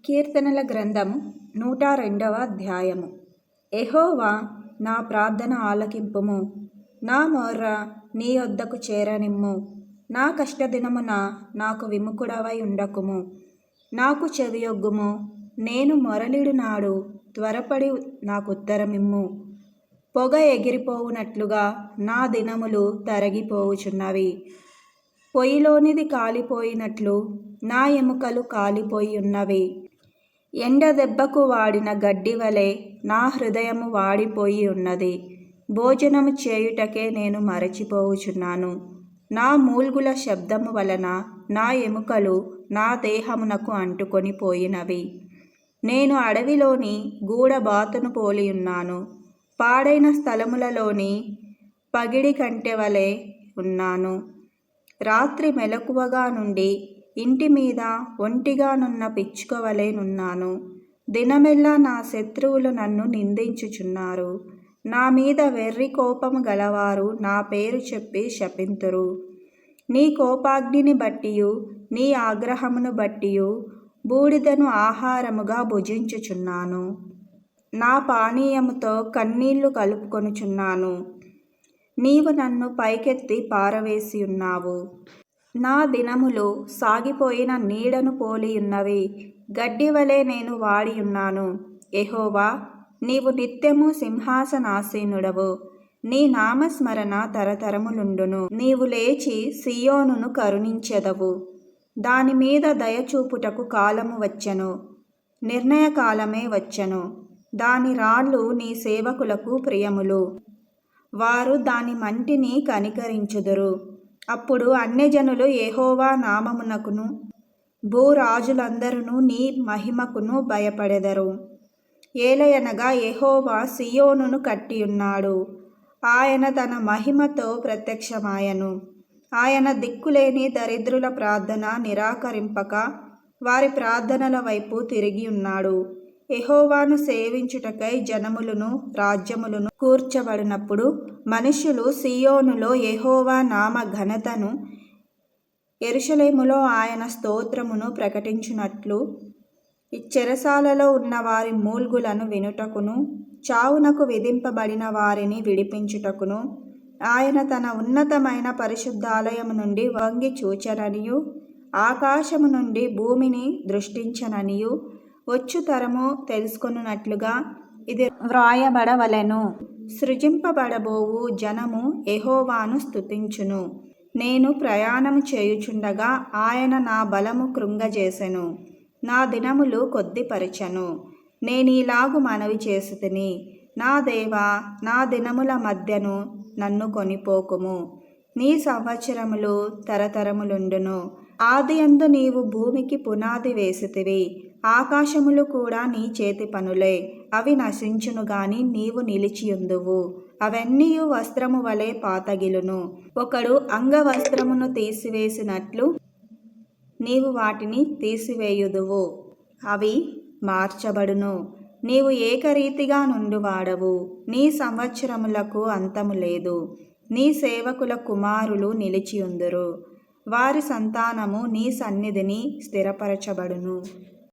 కీర్తనల గ్రంథం 102వ అధ్యాయము. యెహోవా, నా ప్రార్థన ఆలకింపుము, నా మొర్ర నీ యొద్దకు చేరనిమ్ము. నా కష్టదినమున నాకు విముఖుడవై ఉండకుము. నాకు చెవియొగ్గుము. నేను మొరలిడు నాడు త్వరపడి నాకుత్తరమిమ్ము. పొగ ఎగిరిపోవునట్లుగా నా దినములు తరగిపోవుచున్నవి. పొయ్యిలోనిది కాలిపోయినట్లు నా ఎముకలు కాలిపోయి ఉన్నవి. ఎండ దెబ్బకు వాడిన గడ్డివలె నా హృదయము వాడిపోయి ఉన్నది. భోజనము చేయుటకే నేను మరచిపోవుచున్నాను. నా మూల్గుల శబ్దము వలన నా ఎముకలు నా దేహమునకు అంటుకొని పోయినవి. నేను అడవిలోని గూడబాతును పోలియున్నాను. పాడైన స్థలములలోని పగిడి కంటెవలె ఉన్నాను. రాత్రి మెలకువగా నుండి ఇంటి మీద ఒంటిగానున్న పిచ్చుకవలె నున్నాను. దినమెల్లా నా శత్రువులు నన్ను నిందించుచున్నారు. నా మీద వెర్రి కోపము గలవారు నా పేరు చెప్పి శపింతురు. నీ కోపాగ్నిని బట్టియు నీ ఆగ్రహమును బట్టియు బూడిదను ఆహారముగా భుజించుచున్నాను. నా పానీయముతో కన్నీళ్లు కలుపుకొనుచున్నాను. నీవు నన్ను పైకెత్తి పారవేసి ఉన్నావు. నా దినములు సాగిపోయిన నీడను పోలియున్నవి. గడ్డివలె నేను వాడియున్నాను. యెహోవా, నీవు నిత్యము సింహాసనాసీనుడవు. నీ నామస్మరణ తరతరములుండును. నీవు లేచి సీయోనును కరుణించెదవు. దానిమీద దయచూపుటకు కాలము వచ్చెను, నిర్ణయకాలమే వచ్చెను. దాని రాళ్ళు నీ సేవకులకు ప్రియములు. వారు దాని మంటిని కనికరించుదురు. అప్పుడు అన్యజనులు యెహోవా నామమునకును భూరాజులందరును నీ మహిమకును భయపడెదరు. ఏలయనగా యెహోవా సీయోనును కట్టియున్నాడు. ఆయన తన మహిమతో ప్రత్యక్షమాయెను. ఆయన దిక్కులేని దరిద్రుల ప్రార్థన నిరాకరింపక వారి ప్రార్థనల వైపు తిరిగి ఉన్నాడు. యెహోవాను సేవించుటకై జనములను రాజ్యములను కూర్చబడినప్పుడు మనుష్యులు సీయోనులో యెహోవా నామ ఘనతను, యెరూషలేములో ఆయన స్తోత్రమును ప్రకటించునట్లు చెరసాలలో ఉన్న వారి మూల్గులను వినుటకును, చావునకు విధింపబడిన వారిని విడిపించుటకును ఆయన తన ఉన్నతమైన పరిశుద్ధాలయము నుండి వంగి చూచెననియు, ఆకాశము నుండి భూమిని దృష్టించననియు వచ్చు తరము తెలుసుకొనున్నట్లుగా ఇది వ్రాయబడవలెను. సృజింపబడబోవు జనము యెహోవాను స్తుతించును. నేను ప్రయాణము చేయుచుండగా ఆయన నా బలము కృంగజేసెను. నా దినములు కొద్దిపరచెను. నేనీలాగు మనవి చేసితిని, నా దేవా, నా దినముల మధ్యను నన్ను కొనిపోకుము. నీ సంవత్సరములు తరతరములుండును. ఆదియందు నీవు భూమికి పునాది వేసితివి. ఆకాశములు కూడా నీ చేతి పనులే. అవి నశించును గాని నీవు నిలిచియుందువు. అవన్నీయు వస్త్రము వలె పాతగిలును. ఒకడు అంగవస్త్రమును తీసివేసినట్లు నీవు వాటిని తీసివేయుదువు. అవి మార్చబడును. నీవు ఏకరీతిగా నుండువాడవు. నీ సంవత్సరములకు అంతము లేదు. నీ సేవకుల కుమారులు నిలిచియుందురు. వారి సంతానము నీ సన్నిధిని స్థిరపరచబడును.